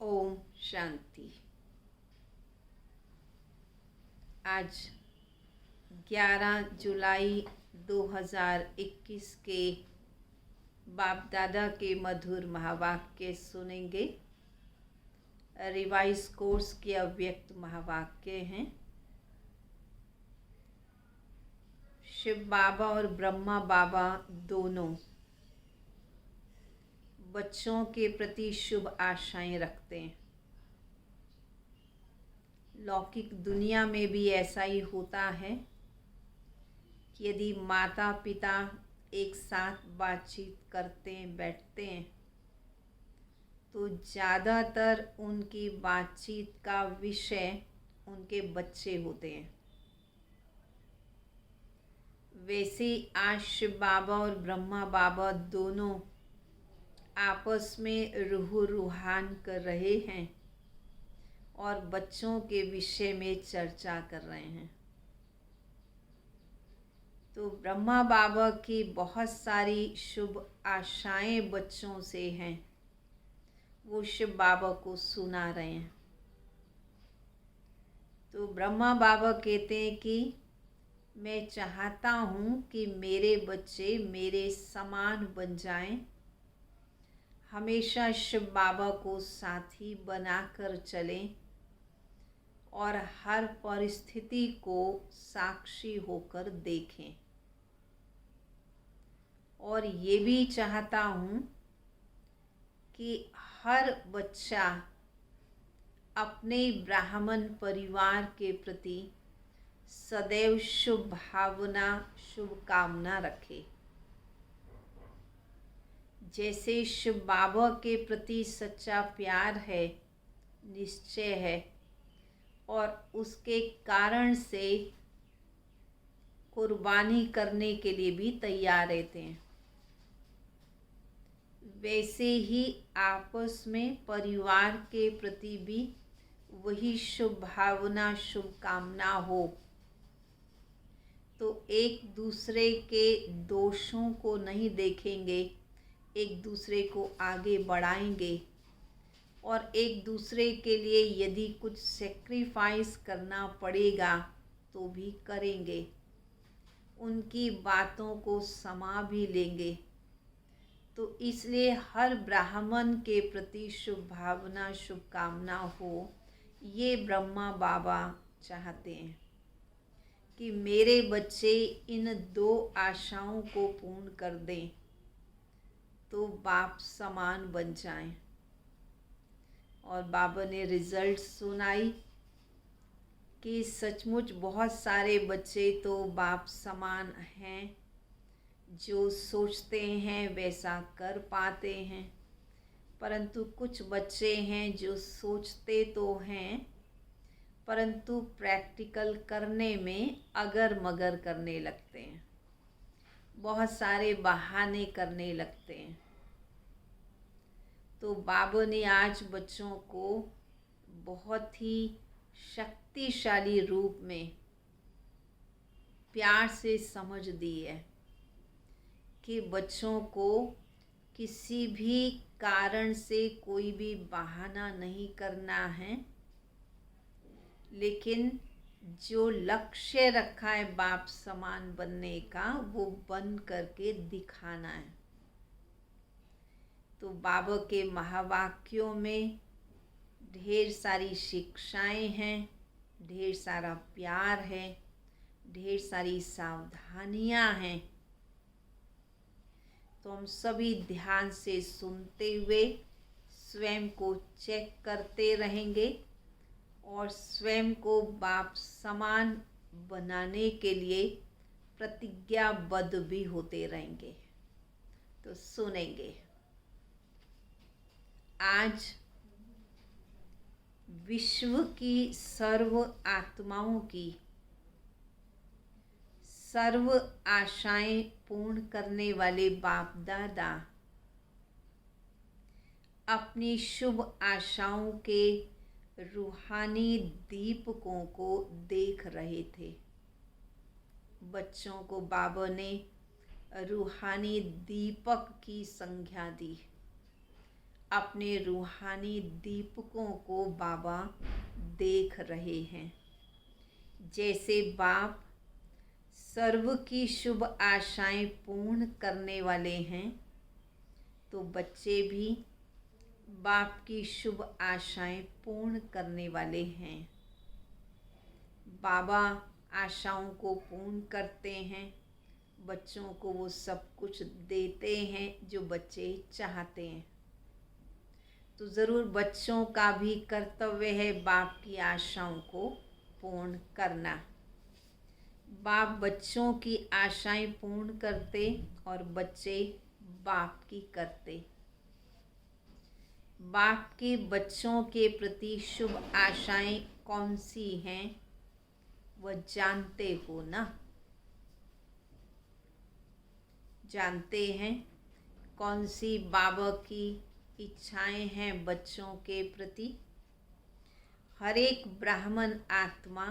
ओम शांति। आज 11 जुलाई 2021 के बाप दादा के मधुर महावाक्य सुनेंगे। रिवाइज कोर्स के अव्यक्त महावाक्य हैं। शिव बाबा और ब्रह्मा बाबा दोनों बच्चों के प्रति शुभ आशाएं रखते हैं। लौकिक दुनिया में भी ऐसा ही होता है कि यदि माता पिता एक साथ बातचीत करते हैं, बैठते हैं, तो ज़्यादातर उनकी बातचीत का विषय उनके बच्चे होते हैं। वैसे आज शिव बाबा और ब्रह्मा बाबा दोनों आपस में रूह रूहान कर रहे हैं और बच्चों के विषय में चर्चा कर रहे हैं। तो ब्रह्मा बाबा की बहुत सारी शुभ आशाएं बच्चों से हैं, वो शिव बाबा को सुना रहे हैं। तो ब्रह्मा बाबा कहते हैं कि मैं चाहता हूँ कि मेरे बच्चे मेरे समान बन जाएं, हमेशा शिव बाबा को साथी बनाकर चलें और हर परिस्थिति को साक्षी होकर देखें। और ये भी चाहता हूँ कि हर बच्चा अपने ब्राह्मण परिवार के प्रति सदैव शुभ भावना, शुभ कामना रखे। जैसे शिव बाबा के प्रति सच्चा प्यार है, निश्चय है और उसके कारण से कुर्बानी करने के लिए भी तैयार रहते हैं। वैसे ही आपस में परिवार के प्रति भी वही शुभ भावना, शुभकामना हो, तो एक दूसरे के दोषों को नहीं देखेंगे, एक दूसरे को आगे बढ़ाएंगे और एक दूसरे के लिए यदि कुछ सेक्रीफाइस करना पड़ेगा तो भी करेंगे, उनकी बातों को समा भी लेंगे। तो इसलिए हर ब्राह्मण के प्रति शुभ भावना, शुभकामना हो, ये ब्रह्मा बाबा चाहते हैं कि मेरे बच्चे इन दो आशाओं को पूर्ण कर दें तो बाप समान बन जाएं। और बाबा ने रिजल्ट सुनाई कि सचमुच बहुत सारे बच्चे तो बाप समान हैं, जो सोचते हैं वैसा कर पाते हैं, परंतु कुछ बच्चे हैं जो सोचते तो हैं परंतु प्रैक्टिकल करने में अगर मगर करने लगते हैं, बहुत सारे बहाने करने लगते हैं। तो बाबा ने आज बच्चों को बहुत ही शक्तिशाली रूप में प्यार से समझ दी है कि बच्चों को किसी भी कारण से कोई भी बहाना नहीं करना है, लेकिन जो लक्ष्य रखा है बाप समान बनने का वो बन करके दिखाना है। तो बाबा के महावाक्यों में ढेर सारी शिक्षाएं हैं, ढेर सारा प्यार है, ढेर सारी सावधानियां हैं। तो हम सभी ध्यान से सुनते हुए स्वयं को चेक करते रहेंगे और स्वयं को बाप समान बनाने के लिए प्रतिज्ञाबद्ध भी होते रहेंगे। तो सुनेंगे। आज विश्व की सर्व आत्माओं की सर्व आशाएं पूर्ण करने वाले बाप दादा अपनी शुभ आशाओं के रूहानी दीपकों को देख रहे थे। बच्चों को बाबा ने रूहानी दीपक की संज्ञा दी। अपने रूहानी दीपकों को बाबा देख रहे हैं। जैसे बाप सर्व की शुभ आशाएं पूर्ण करने वाले हैं, तो बच्चे भी बाप की शुभ आशाएं पूर्ण करने वाले हैं। बाबा आशाओं को पूर्ण करते हैं, बच्चों को वो सब कुछ देते हैं जो बच्चे चाहते हैं। तो ज़रूर बच्चों का भी कर्तव्य है बाप की आशाओं को पूर्ण करना। बाप बच्चों की आशाएं पूर्ण करते और बच्चे बाप की करते। बाप के बच्चों के प्रति शुभ आशाएं कौन सी हैं वह जानते हो ना? जानते हैं कौन सी बाबा की इच्छाएं हैं बच्चों के प्रति? हर एक ब्राह्मण आत्मा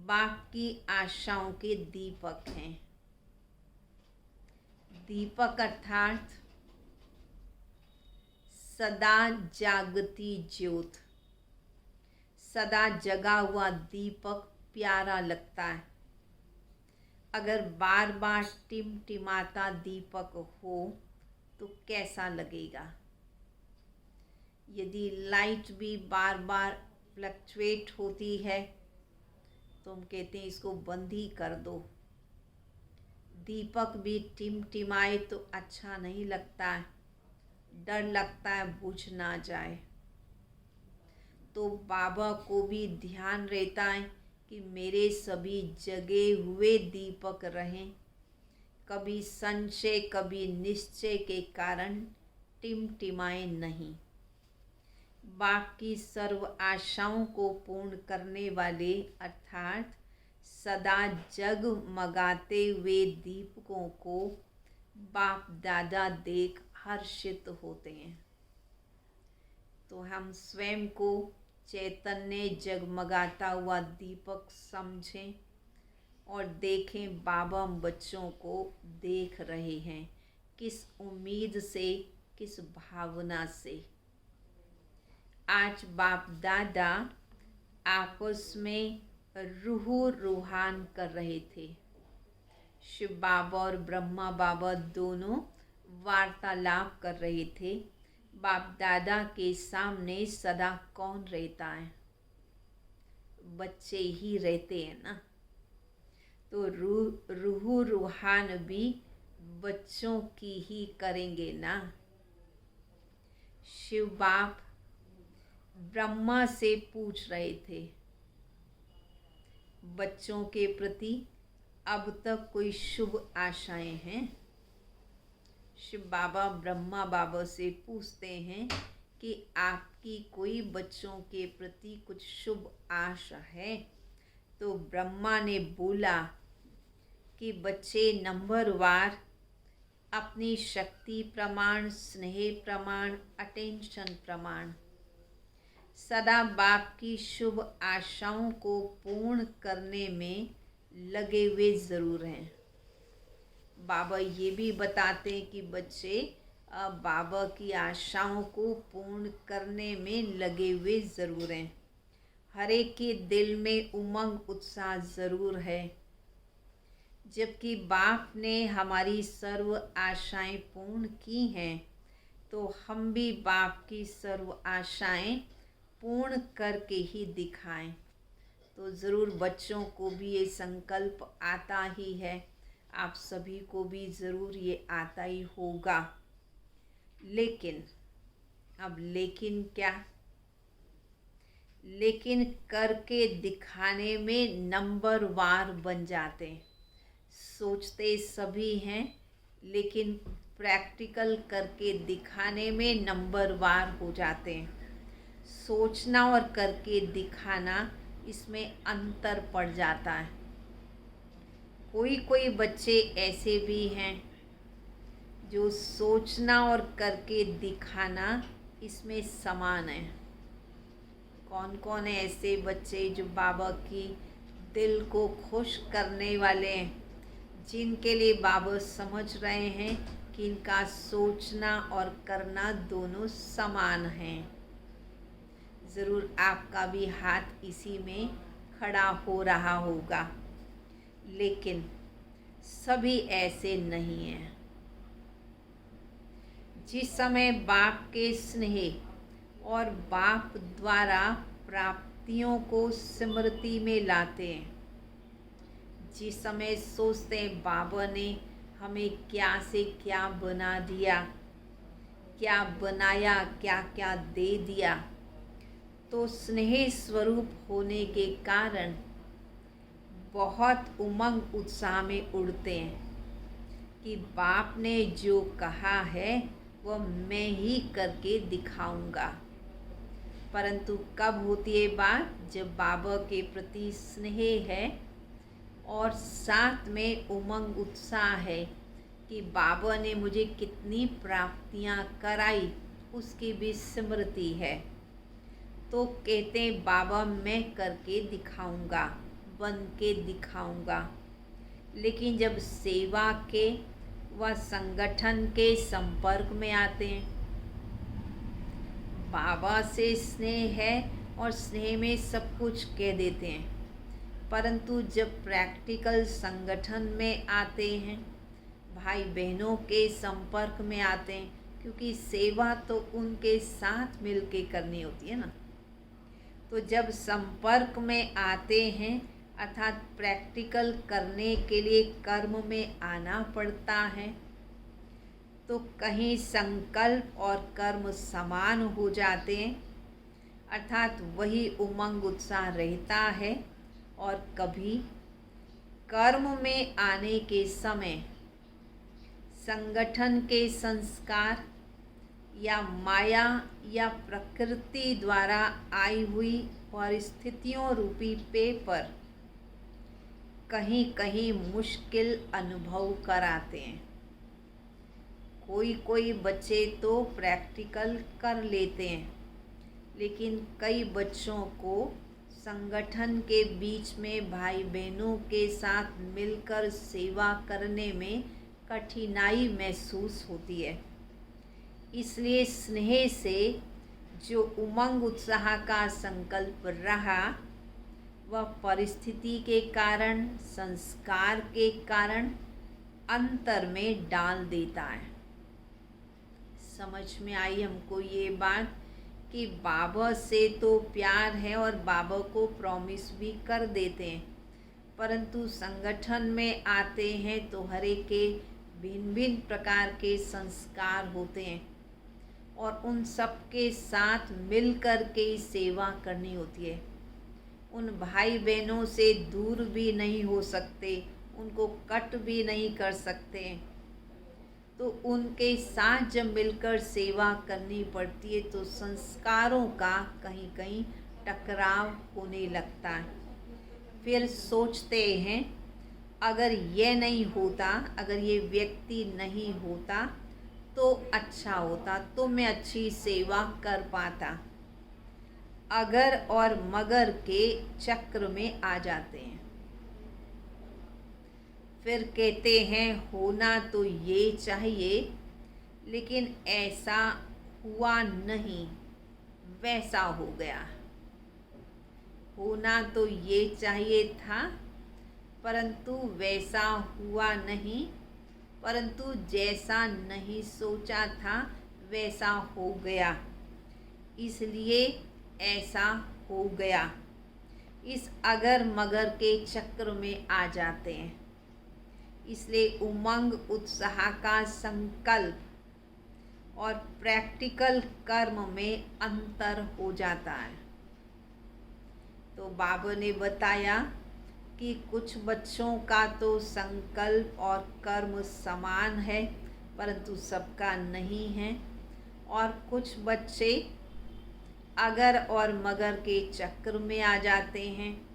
बाप की आशाओं के दीपक हैं। दीपक अर्थात सदा जागती ज्योत। सदा जगा हुआ दीपक प्यारा लगता है। अगर बार बार टिमटिमाता दीपक हो तो कैसा लगेगा? यदि लाइट भी बार बार फ्लक्चुएट होती है तो हम कहते हैं इसको बंद ही कर दो। दीपक भी टिमटिमाए तो अच्छा नहीं लगता है, डर लगता है बुझ ना जाए। तो बाबा को भी ध्यान रहता है कि मेरे सभी जगे हुए दीपक रहें, कभी संशय कभी निश्चय के कारण टिमटिमाए नहीं। बाप की सर्व आशाओं को पूर्ण करने वाले अर्थात सदा जगमगाते हुए दीपकों को बाप दादा देख हर्षित होते हैं। तो हम स्वयं को चैतन्य जगमगाता हुआ दीपक समझें और देखें बाबा बच्चों को देख रहे हैं, किस उम्मीद से, किस भावना से। आज बाप दादा आपस में रूह रूहान कर रहे थे। शिव बाबा और ब्रह्मा बाबा दोनों वार्तालाप कर रहे थे। बाप दादा के सामने सदा कौन रहता है? बच्चे ही रहते हैं ना। तो रूह रूहान भी बच्चों की ही करेंगे ना। शिव बाप ब्रह्मा से पूछ रहे थे, बच्चों के प्रति अब तक कोई शुभ आशाएं हैं? शिव बाबा ब्रह्मा बाबा से पूछते हैं कि आपकी कोई बच्चों के प्रति कुछ शुभ आशा है? तो ब्रह्मा ने बोला कि बच्चे नंबरवार अपनी शक्ति प्रमाण, स्नेह प्रमाण, अटेंशन प्रमाण सदा बाप की शुभ आशाओं को पूर्ण करने में लगे हुए ज़रूर हैं। बाबा ये भी बताते हैं कि बच्चे बाबा की आशाओं को पूर्ण करने में लगे हुए ज़रूर हैं। हर एक के दिल में उमंग उत्साह ज़रूर है। जबकि बाप ने हमारी सर्व आशाएं पूर्ण की हैं, तो हम भी बाप की सर्व आशाएं पूर्ण करके ही दिखाएं। तो ज़रूर बच्चों को भी ये संकल्प आता ही है, आप सभी को भी ज़रूर ये आता ही होगा। लेकिन अब लेकिन क्या? लेकिन करके दिखाने में नंबरवार बन जाते हैं। सोचते सभी हैं, लेकिन प्रैक्टिकल करके दिखाने में नंबरवार हो जाते हैं। सोचना और करके दिखाना, इसमें अंतर पड़ जाता है। कोई कोई बच्चे ऐसे भी हैं जो सोचना और करके दिखाना इसमें समान है। कौन कौन है ऐसे बच्चे जो बाबा की दिल को खुश करने वाले हैं, जिनके लिए बाबा समझ रहे हैं कि इनका सोचना और करना दोनों समान हैं? ज़रूर आपका भी हाथ इसी में खड़ा हो रहा होगा। लेकिन सभी ऐसे नहीं हैं। जिस समय बाप के स्नेह और बाप द्वारा प्राप्तियों को स्मृति में लाते हैं, जिस समय सोचते हैं बाबा ने हमें क्या से क्या बना दिया, क्या बनाया, क्या क्या दे दिया, तो स्नेह स्वरूप होने के कारण बहुत उमंग उत्साह में उड़ते हैं कि बाप ने जो कहा है वह मैं ही करके दिखाऊंगा। परंतु कब होती है बात? जब बाबा के प्रति स्नेह है और साथ में उमंग उत्साह है कि बाबा ने मुझे कितनी प्राप्तियां कराई, उसकी भी स्मृति है। तो कहते हैं बाबा मैं करके दिखाऊंगा, बन के दिखाऊंगा। लेकिन जब सेवा के व संगठन के संपर्क में आते हैं, बाबा से स्नेह है और स्नेह में सब कुछ कह देते हैं, परंतु जब प्रैक्टिकल संगठन में आते हैं, भाई बहनों के संपर्क में आते हैं, क्योंकि सेवा तो उनके साथ मिलके करनी होती है ना। तो जब संपर्क में आते हैं, अर्थात प्रैक्टिकल करने के लिए कर्म में आना पड़ता है, तो कहीं संकल्प और कर्म समान हो जाते हैं, अर्थात वही उमंग उत्साह रहता है। और कभी कर्म में आने के समय संगठन के संस्कार या माया या प्रकृति द्वारा आई हुई परिस्थितियों रूपी पेपर कहीं कहीं मुश्किल अनुभव कराते हैं। कोई कोई बच्चे तो प्रैक्टिकल कर लेते हैं, लेकिन कई बच्चों को संगठन के बीच में भाई बहनों के साथ मिलकर सेवा करने में कठिनाई महसूस होती है। इसलिए स्नेह से जो उमंग उत्साह का संकल्प रहा, वह परिस्थिति के कारण, संस्कार के कारण अंतर में डाल देता है। समझ में आई हमको ये बात कि बाबा से तो प्यार है और बाबा को प्रॉमिस भी कर देते हैं, परंतु संगठन में आते हैं तो हर एक के भिन्न भिन्न प्रकार के संस्कार होते हैं और उन सब के साथ मिलकर के सेवा करनी होती है। उन भाई बहनों से दूर भी नहीं हो सकते, उनको कट भी नहीं कर सकते, तो उनके साथ जब मिलकर सेवा करनी पड़ती है तो संस्कारों का कहीं कहीं टकराव होने लगता है। फिर सोचते हैं अगर ये नहीं होता, अगर ये व्यक्ति नहीं होता तो अच्छा होता, तो मैं अच्छी सेवा कर पाता। अगर और मगर के चक्र में आ जाते हैं। फिर कहते हैं होना तो ये चाहिए, लेकिन ऐसा हुआ नहीं, वैसा हो गया। होना तो ये चाहिए था, परंतु वैसा हुआ नहीं, परंतु जैसा नहीं सोचा था वैसा हो गया, इसलिए ऐसा हो गया। इस अगर मगर के चक्र में आ जाते हैं। इसलिए उमंग उत्साह का संकल्प और प्रैक्टिकल कर्म में अंतर हो जाता है। तो बाबा ने बताया कि कुछ बच्चों का तो संकल्प और कर्म समान है, परंतु सबका नहीं है, और कुछ बच्चे अगर और मगर के चक्र में आ जाते हैं।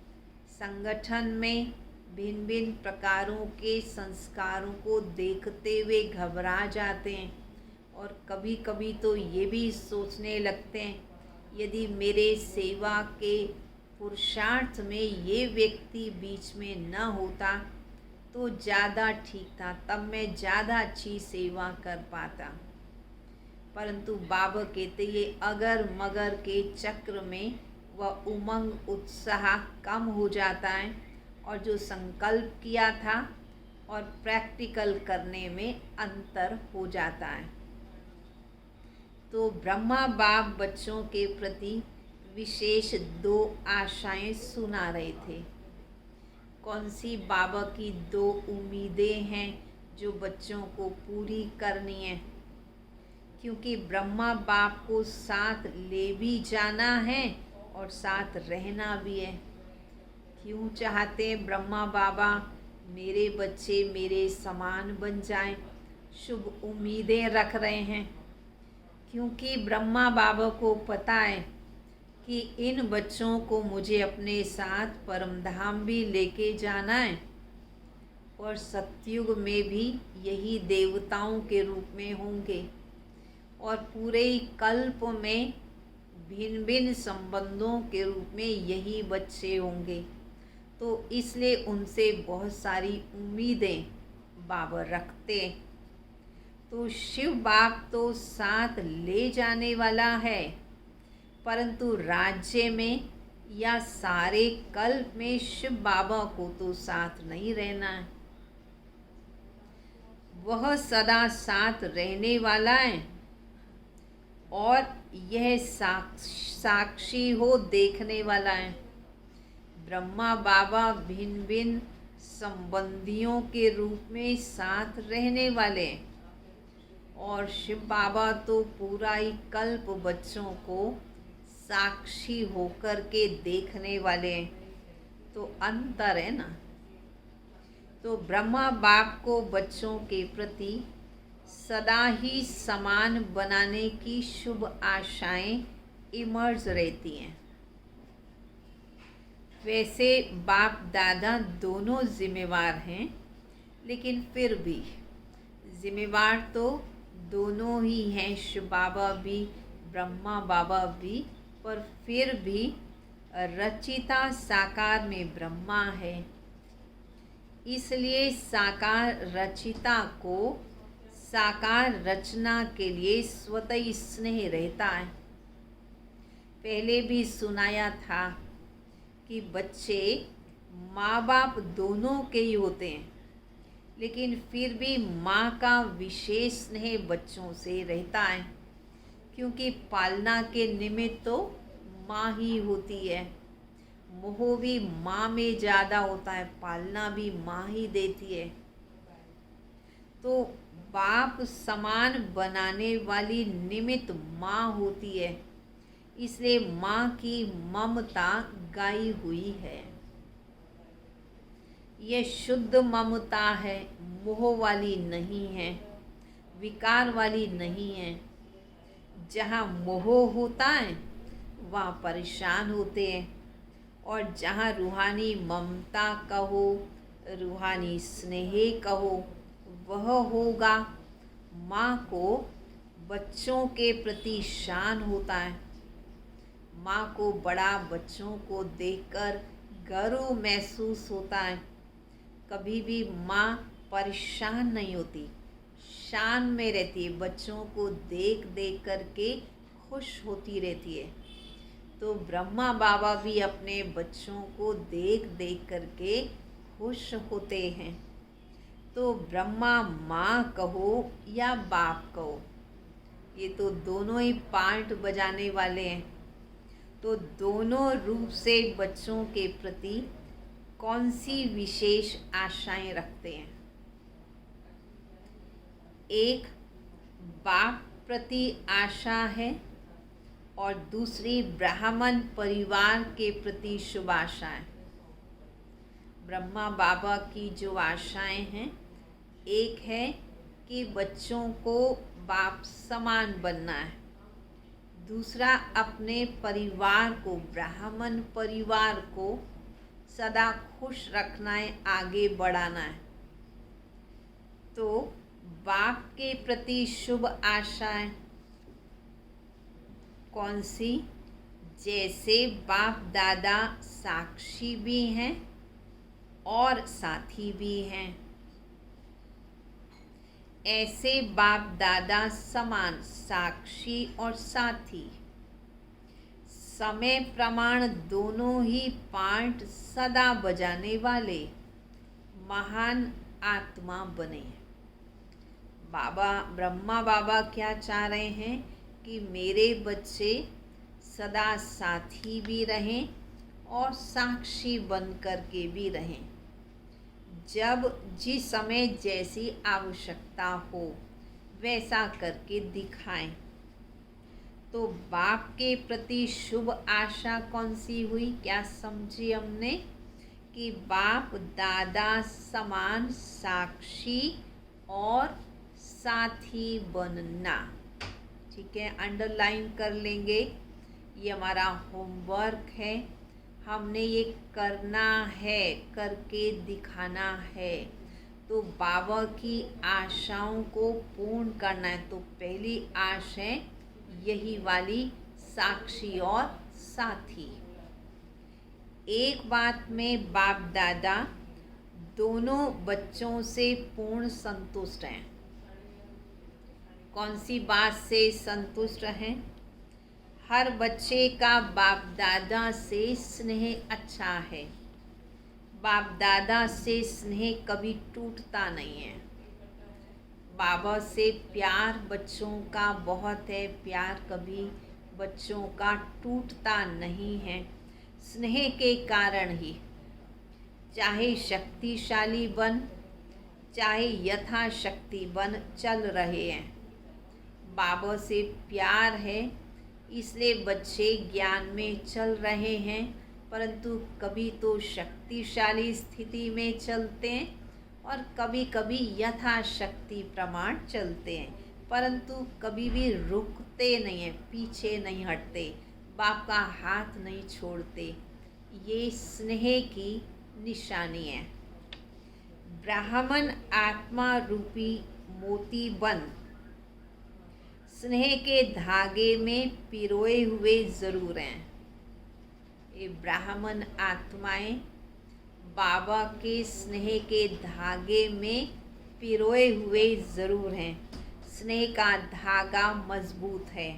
संगठन में भिन्न भिन्न प्रकारों के संस्कारों को देखते हुए घबरा जाते हैं और कभी कभी तो ये भी सोचने लगते हैं, यदि मेरे सेवा के पुरुषार्थ में ये व्यक्ति बीच में न होता तो ज़्यादा ठीक था, तब मैं ज़्यादा अच्छी सेवा कर पाता। परंतु बाबा कहते ये अगर मगर के चक्र में वह उमंग उत्साह कम हो जाता है और जो संकल्प किया था और प्रैक्टिकल करने में अंतर हो जाता है। तो ब्रह्मा बाप बच्चों के प्रति विशेष 2 आशाएं सुना रहे थे। कौन सी बाबा की 2 उम्मीदें हैं जो बच्चों को पूरी करनी है, क्योंकि ब्रह्मा बाप को साथ ले भी जाना है और साथ रहना भी है। क्यों चाहते हैं ब्रह्मा बाबा मेरे बच्चे मेरे समान बन जाएं, शुभ उम्मीदें रख रहे हैं, क्योंकि ब्रह्मा बाबा को पता है कि इन बच्चों को मुझे अपने साथ परमधाम भी लेके जाना है और सतयुग में भी यही देवताओं के रूप में होंगे और पूरे कल्प में भिन्न भिन्न संबंधों के रूप में यही बच्चे होंगे। तो इसलिए उनसे बहुत सारी उम्मीदें बाबा रखते। तो शिव बाप तो साथ ले जाने वाला है, परंतु राज्य में या सारे कल्प में शिव बाबा को तो साथ नहीं रहना है। वह सदा साथ रहने वाला है और यह साक्षी हो देखने वाला है। ब्रह्मा बाबा भिन्न भिन्न संबंधियों के रूप में साथ रहने वाले हैं और शिव बाबा तो पूरा ही कल्प बच्चों को साक्षी होकर के देखने वाले हैं। तो अंतर है ना। तो ब्रह्मा बाप को बच्चों के प्रति सदा ही समान बनाने की शुभ आशाएं इमर्ज रहती हैं। वैसे बाप दादा दोनों जिम्मेवार हैं, लेकिन फिर भी जिम्मेवार तो दोनों ही हैं, शिव बाबा भी ब्रह्मा बाबा भी, पर फिर भी रचिता साकार में ब्रह्मा है। इसलिए साकार रचिता को साकार रचना के लिए स्वतः स्नेह रहता है। पहले भी सुनाया था कि बच्चे माँ बाप दोनों के ही होते हैं, लेकिन फिर भी माँ का विशेष स्नेह बच्चों से रहता है, क्योंकि पालना के निमित्त तो माँ ही होती है। मोह भी माँ में ज़्यादा होता है, पालना भी माँ ही देती है। तो बाप समान बनाने वाली निमित्त माँ होती है, इसलिए माँ की ममता गाई हुई है। ये शुद्ध ममता है, मोह वाली नहीं है, विकार वाली नहीं है। जहाँ मोह होता है वहाँ परेशान होते हैं, और जहाँ रूहानी ममता कहो, रूहानी स्नेह कहो, वह होगा। माँ को बच्चों के प्रति शान होता है। माँ को बड़ा बच्चों को देखकर गर्व महसूस होता है। कभी भी माँ परेशान नहीं होती, शान में रहती है, बच्चों को देख देख करके खुश होती रहती है। तो ब्रह्मा बाबा भी अपने बच्चों को देख देख करके खुश होते हैं। तो ब्रह्मा माँ कहो या बाप कहो, ये तो दोनों ही पार्ट बजाने वाले हैं। तो दोनों रूप से बच्चों के प्रति कौन सी विशेष आशाएं रखते हैं? एक बाप प्रति आशा है और दूसरी ब्राह्मण परिवार के प्रति शुभ आशाएं। ब्रह्मा बाबा की जो आशाएं हैं, एक है कि बच्चों को बाप समान बनना है, दूसरा अपने परिवार को, ब्राह्मण परिवार को सदा खुश रखना है, आगे बढ़ाना है। तो बाप के प्रति शुभ आशाएं कौन सी? जैसे बाप दादा साक्षी भी हैं और साथी भी हैं, ऐसे बाप दादा समान साक्षी और साथी समय प्रमाण दोनों ही पार्ट सदा बजाने वाले महान आत्मा बने। बाबा ब्रह्मा बाबा क्या चाह रहे हैं कि मेरे बच्चे सदा साथी भी रहें और साक्षी बन कर के भी रहें। जब जिस समय जैसी आवश्यकता हो वैसा करके दिखाएं। तो बाप के प्रति शुभ आशा कौन सी हुई? क्या समझी हमने? कि बाप दादा समान साक्षी और साथी बनना। ठीक है, अंडरलाइन कर लेंगे। ये हमारा होमवर्क है, हमने ये करना है, करके दिखाना है। तो बाबा की आशाओं को पूर्ण करना है। तो पहली आश है यही वाली, साक्षी और साथी। एक बात में बाप दादा दोनों बच्चों से पूर्ण संतुष्ट हैं। कौन सी बात से संतुष्ट हैं? हर बच्चे का बाप दादा से स्नेह अच्छा है। बाप दादा से स्नेह कभी टूटता नहीं है। बाबा से प्यार बच्चों का बहुत है, प्यार कभी बच्चों का टूटता नहीं है। स्नेह के कारण ही चाहे शक्तिशाली बन, चाहे यथाशक्ति बन चल रहे हैं। बाबा से प्यार है, इसलिए बच्चे ज्ञान में चल रहे हैं, परंतु कभी तो शक्तिशाली स्थिति में चलते हैं और कभी कभी यथाशक्ति प्रमाण चलते हैं, परंतु कभी भी रुकते नहीं हैं, पीछे नहीं हटते, बाप का हाथ नहीं छोड़ते। ये स्नेह की निशानी है। ब्राह्मण आत्मा रूपी मोती बन स्नेह के धागे में पिरोए हुए ज़रूर हैं। ये ब्राह्मण आत्माएं बाबा के स्नेह के धागे में पिरोए हुए ज़रूर हैं। स्नेह का धागा मजबूत है,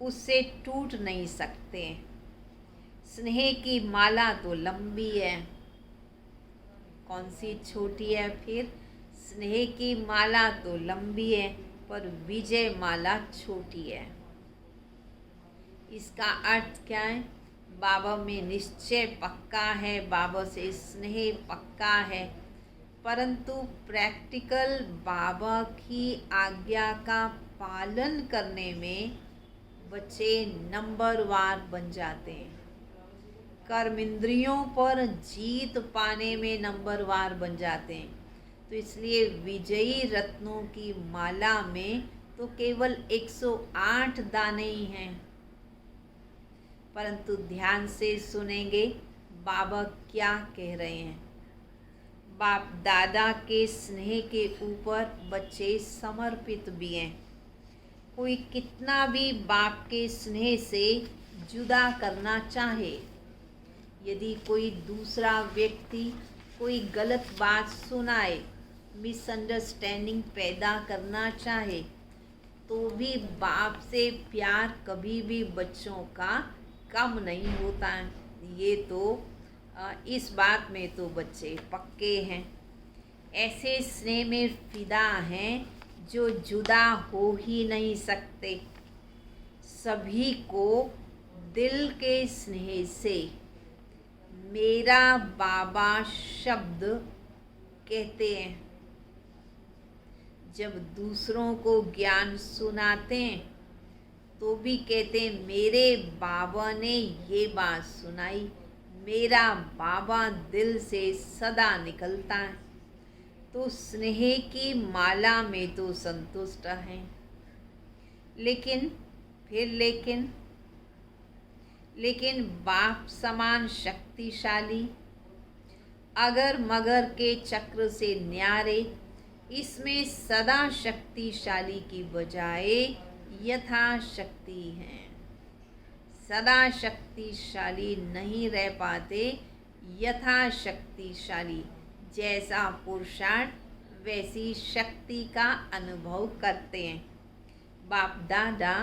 उससे टूट नहीं सकते। स्नेह की माला तो लंबी है, कौन सी छोटी है फिर। स्नेह की माला तो लंबी है पर विजय माला छोटी है। इसका अर्थ क्या है? बाबा में निश्चय पक्का है, बाबा से स्नेह पक्का है, परंतु प्रैक्टिकल बाबा की आज्ञा का पालन करने में बच्चे नंबरवार बन जाते हैं। कर्म इंद्रियों पर जीत पाने में नंबरवार बन जाते हैं। तो इसलिए विजयी रत्नों की माला में तो केवल 108 दाने ही हैं, परंतु ध्यान से सुनेंगे बाबा क्या कह रहे हैं। बाप दादा के स्नेह के ऊपर बच्चे समर्पित भी हैं। कोई कितना भी बाप के स्नेह से जुदा करना चाहे, यदि कोई दूसरा व्यक्ति कोई गलत बात सुनाए, मिसअंडरस्टैंडिंग पैदा करना चाहे, तो भी बाप से प्यार कभी भी बच्चों का कम नहीं होता है। ये तो इस बात में तो बच्चे पक्के हैं। ऐसे स्नेह में फिदा हैं जो जुदा हो ही नहीं सकते। सभी को दिल के स्नेह से मेरा बाबा शब्द कहते हैं। जब दूसरों को ज्ञान सुनाते हैं तो भी कहते हैं मेरे बाबा ने ये बात सुनाई, मेरा बाबा दिल से सदा निकलता है। तो स्नेह की माला में तो संतुष्ट हैं, लेकिन बाप समान शक्तिशाली अगर मगर के चक्र से न्यारे, इसमें सदा शक्तिशाली की बजाय यथाशक्ति हैं। सदा शक्तिशाली नहीं रह पाते, यथाशक्तिशाली जैसा पुरुषार्थ वैसी शक्ति का अनुभव करते हैं। बाप दादा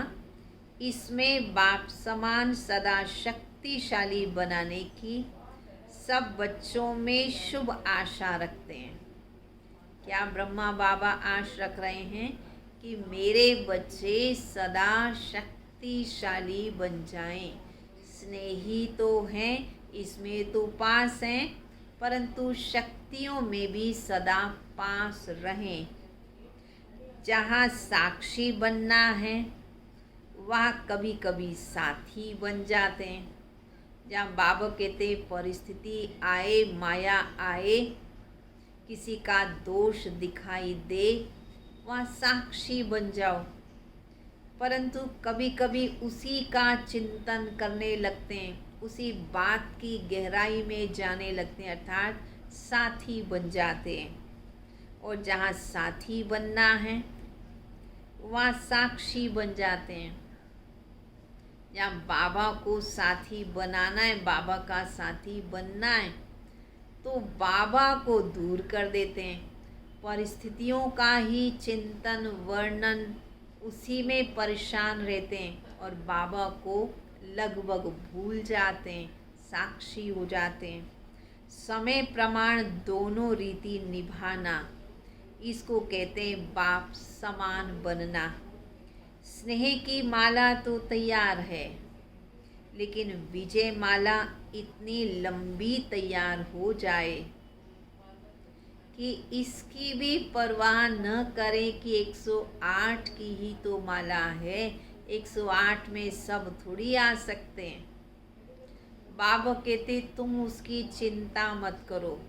इसमें बाप समान सदा शक्तिशाली बनाने की सब बच्चों में शुभ आशा रखते हैं। क्या ब्रह्मा बाबा आश रख रहे हैं कि मेरे बच्चे सदा शक्तिशाली बन जाएं। स्नेही तो हैं, इसमें तो पास हैं, परंतु शक्तियों में भी सदा पास रहें। जहाँ साक्षी बनना है वहाँ कभी कभी साथी बन जाते हैं। जहाँ बाबा कहते परिस्थिति आए, माया आए, किसी का दोष दिखाई दे, वहाँ साक्षी बन जाओ। परंतु कभी कभी उसी का चिंतन करने लगते हैं, उसी बात की गहराई में जाने लगते हैं, अर्थात साथी बन जाते हैं। और जहाँ साथी बनना है वहाँ साक्षी बन जाते हैं। जहाँ बाबा को साथी बनाना है, बाबा का साथी बनना है, तो बाबा को दूर कर देते हैं। परिस्थितियों का ही चिंतन वर्णन उसी में परेशान रहते हैं और बाबा को लगभग भूल जाते हैं, साक्षी हो जाते हैं। समय प्रमाण दोनों रीति निभाना, इसको कहते हैं बाप समान बनना। स्नेह की माला तो तैयार है, लेकिन विजय माला इतनी लंबी तैयार हो जाए कि इसकी भी परवाह न करें कि 108 की ही तो माला है, 108 में सब थोड़ी आ सकते हैं। बाबा कहते तुम उसकी चिंता मत करो,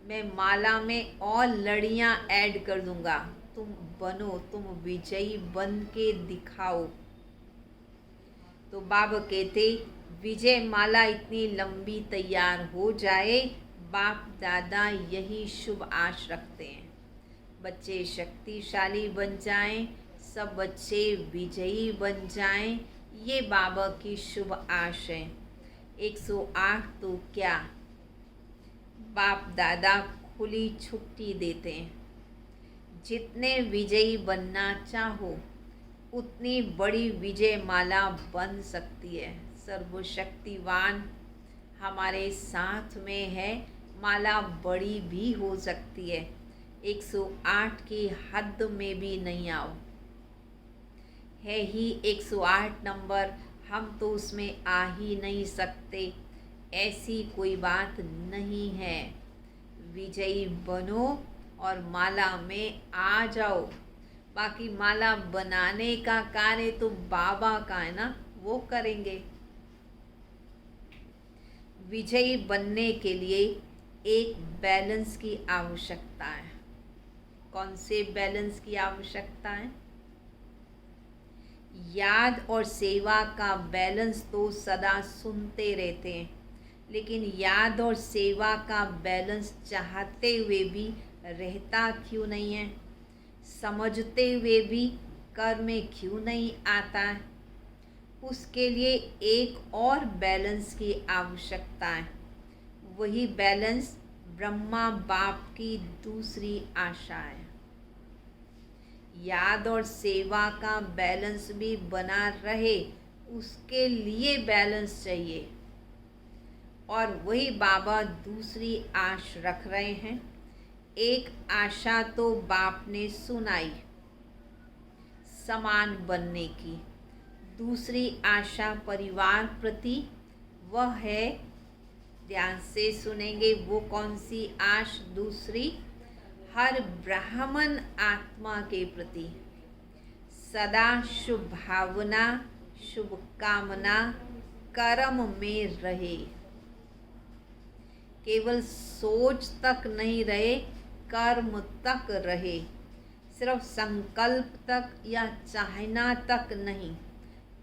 मैं माला में और लड़ियां ऐड कर दूंगा, तुम बनो, तुम विजयी बन के दिखाओ। तो बाबा कहते विजय माला इतनी लंबी तैयार हो जाए, बाप दादा यही शुभ आश रखते हैं। बच्चे शक्तिशाली बन जाएं, सब बच्चे विजयी बन जाएं, ये बाबा की शुभ आशय। 108 तो क्या, बाप दादा खुली छुट्टी देते हैं। जितने विजयी बनना चाहो उतनी बड़ी विजय माला बन सकती है। सर्वशक्तिवान हमारे साथ में है, माला बड़ी भी हो सकती है। 108 की हद में भी नहीं आओ, है ही 108 नंबर, हम तो उसमें आ ही नहीं सकते, ऐसी कोई बात नहीं है। विजयी बनो और माला में आ जाओ। बाकी माला बनाने का कार्य तो बाबा का है ना, वो करेंगे। विजयी बनने के लिए एक बैलेंस की आवश्यकता है। कौन से बैलेंस की आवश्यकता है? याद और सेवा का बैलेंस तो सदा सुनते रहते हैं, लेकिन याद और सेवा का बैलेंस चाहते हुए भी रहता क्यों नहीं है? समझते हुए भी कर में क्यों नहीं आता है? उसके लिए एक और बैलेंस की आवश्यकता है। वही बैलेंस ब्रह्मा बाप की दूसरी आशा है। याद और सेवा का बैलेंस भी बना रहे, उसके लिए बैलेंस चाहिए। और वही बाबा दूसरी आश रख रहे हैं। एक आशा तो बाप ने सुनाई समान बनने की, दूसरी आशा परिवार प्रति, वह है, ध्यान से सुनेंगे, वो कौन सी आश दूसरी? हर ब्राह्मण आत्मा के प्रति सदा शुभ भावना, शुभ कामना कर्म में रहे। केवल सोच तक नहीं रहे, कर्म तक रहे। सिर्फ संकल्प तक या चाहना तक नहीं,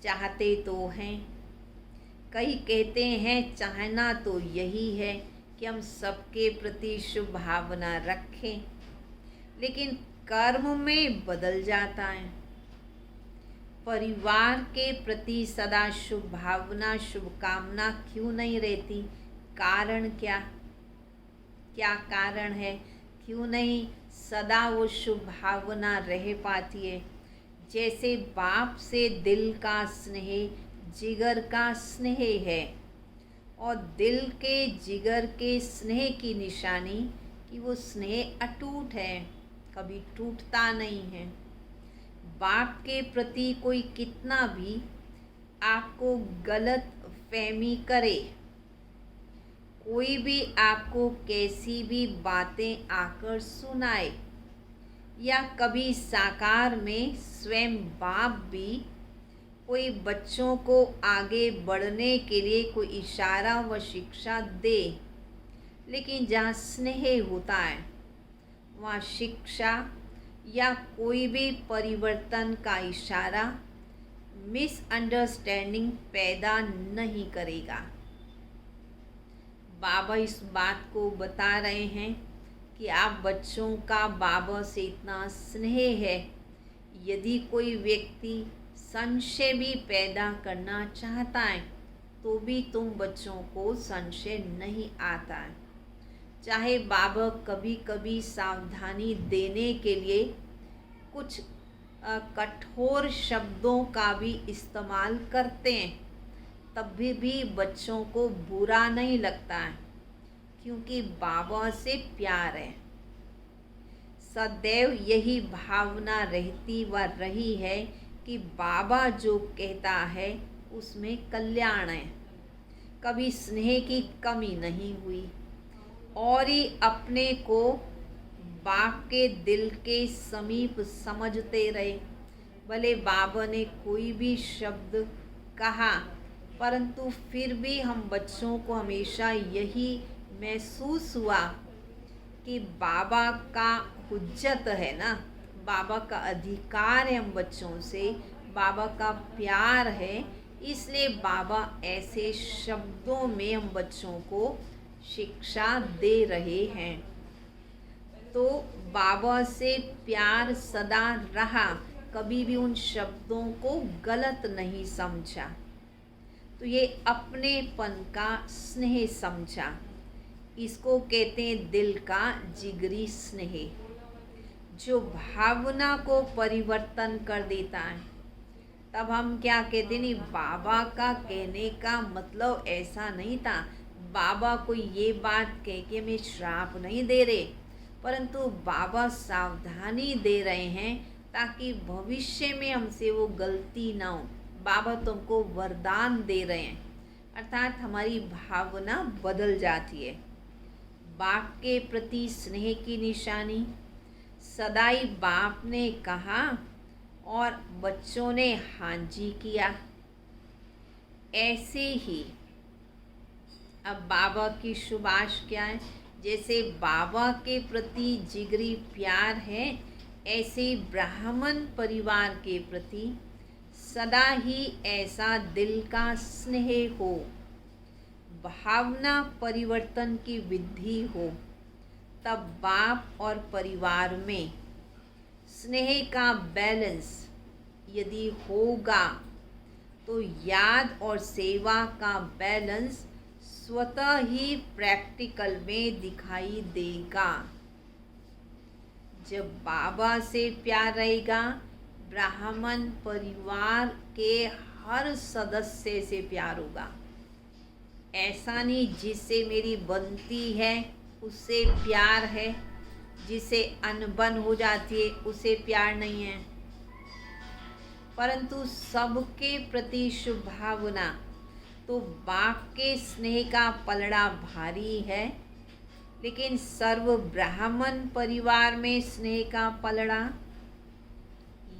चाहते तो हैं। कई कहते हैं चाहना तो यही है कि हम सबके प्रति शुभ भावना रखें, लेकिन कर्म में बदल जाता है। परिवार के प्रति सदा शुभ भावना, शुभकामना क्यों नहीं रहती? कारण क्या? क्या कारण है क्यों नहीं सदा वो शुभ भावना रह पाती है? जैसे बाप से दिल का स्नेह, जिगर का स्नेह है, और दिल के जिगर के स्नेह की निशानी कि वो स्नेह अटूट है, कभी टूटता नहीं है। बाप के प्रति कोई कितना भी आपको गलत फहमी करे, कोई भी आपको कैसी भी बातें आकर सुनाए, या कभी साकार में स्वयं बाप भी कोई बच्चों को आगे बढ़ने के लिए कोई इशारा व शिक्षा दे, लेकिन जहाँ स्नेह होता है वहाँ शिक्षा या कोई भी परिवर्तन का इशारा मिसअंडरस्टैंडिंग पैदा नहीं करेगा। बाबा इस बात को बता रहे हैं कि आप बच्चों का बाबा से इतना स्नेह है, यदि कोई व्यक्ति संशय भी पैदा करना चाहता है तो भी तुम बच्चों को संशय नहीं आता है। चाहे बाबा कभी कभी सावधानी देने के लिए कुछ कठोर शब्दों का भी इस्तेमाल करते हैं, तब भी बच्चों को बुरा नहीं लगता है, क्योंकि बाबा से प्यार है। सदैव यही भावना रहती व रही है कि बाबा जो कहता है उसमें कल्याण है। कभी स्नेह की कमी नहीं हुई, और ही अपने को बाप के दिल के समीप समझते रहे। भले बाबा ने कोई भी शब्द कहा, परंतु फिर भी हम बच्चों को हमेशा यही महसूस हुआ कि बाबा का हुज्जत है ना, बाबा का अधिकार है हम बच्चों से, बाबा का प्यार है, इसलिए बाबा ऐसे शब्दों में हम बच्चों को शिक्षा दे रहे हैं। तो बाबा से प्यार सदा रहा, कभी भी उन शब्दों को गलत नहीं समझा। तो ये अपनेपन का स्नेह समझा। इसको कहते हैं दिल का जिगरी स्नेह, जो भावना को परिवर्तन कर देता है। तब हम क्या कहते नहीं, बाबा का कहने का मतलब ऐसा नहीं था। बाबा कोई ये बात कह के हमें श्राप नहीं दे रहे, परंतु बाबा सावधानी दे रहे हैं ताकि भविष्य में हमसे वो गलती ना हो। बाबा तुमको वरदान दे रहे हैं, अर्थात हमारी भावना बदल जाती है। बाप के प्रति स्नेह की निशानी सदाई बाप ने कहा और बच्चों ने हाँ जी किया। ऐसे ही अब बाबा की शुभाश क्या है, जैसे बाबा के प्रति जिगरी प्यार है, ऐसे ब्राह्मण परिवार के प्रति सदा ही ऐसा दिल का स्नेह हो, भावना परिवर्तन की विधि हो। तब बाप और परिवार में स्नेह का बैलेंस यदि होगा तो याद और सेवा का बैलेंस स्वतः ही प्रैक्टिकल में दिखाई देगा। जब बाबा से प्यार रहेगा, ब्राह्मण परिवार के हर सदस्य से प्यार होगा। ऐसा नहीं जिससे मेरी बनती है उससे प्यार है, जिसे अनबन हो जाती है उसे प्यार नहीं है, परंतु सबके प्रति शुभ भावना। तो बाप के स्नेह का पलड़ा भारी है, लेकिन सर्व ब्राह्मण परिवार में स्नेह का पलड़ा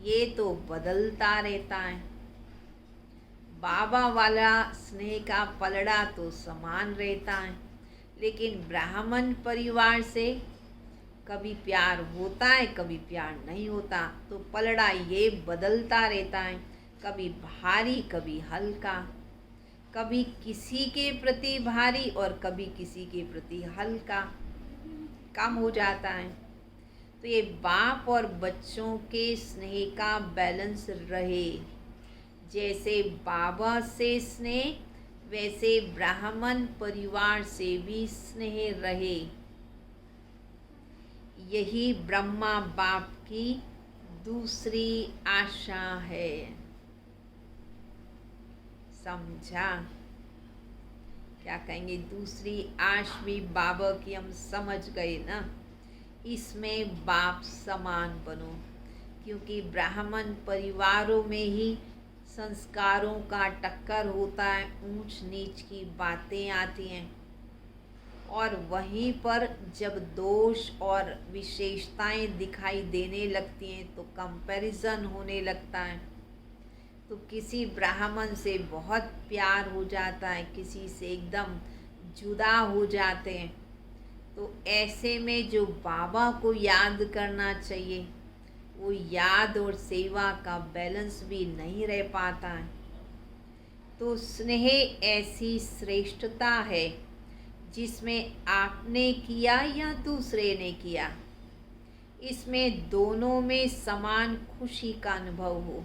ये तो बदलता रहता है। बाबा वाला स्नेह का पलड़ा तो समान रहता है, लेकिन ब्राह्मण परिवार से कभी प्यार होता है, कभी प्यार नहीं होता। तो पलड़ा ये बदलता रहता है, कभी भारी कभी हल्का, कभी किसी के प्रति भारी और कभी किसी के प्रति हल्का, कम हो जाता है। तो ये बाप और बच्चों के स्नेह का बैलेंस रहे। जैसे बाबा से स्नेह, वैसे ब्राह्मण परिवार से भी स्नेह रहे। यही ब्रह्मा बाप की दूसरी आशा है। समझा? क्या कहेंगे, दूसरी आश भी बाबा की हम समझ गए ना। इसमें बाप समान बनो, क्योंकि ब्राह्मण परिवारों में ही संस्कारों का टक्कर होता है, ऊंच नीच की बातें आती हैं, और वहीं पर जब दोष और विशेषताएं दिखाई देने लगती हैं तो कंपैरिजन होने लगता है। तो किसी ब्राह्मण से बहुत प्यार हो जाता है, किसी से एकदम जुदा हो जाते हैं। तो ऐसे में जो बाबा को याद करना चाहिए, वो याद और सेवा का बैलेंस भी नहीं रह पाता है। तो स्नेह ऐसी श्रेष्ठता है जिसमें आपने किया या दूसरे ने किया, इसमें दोनों में समान खुशी का अनुभव हो।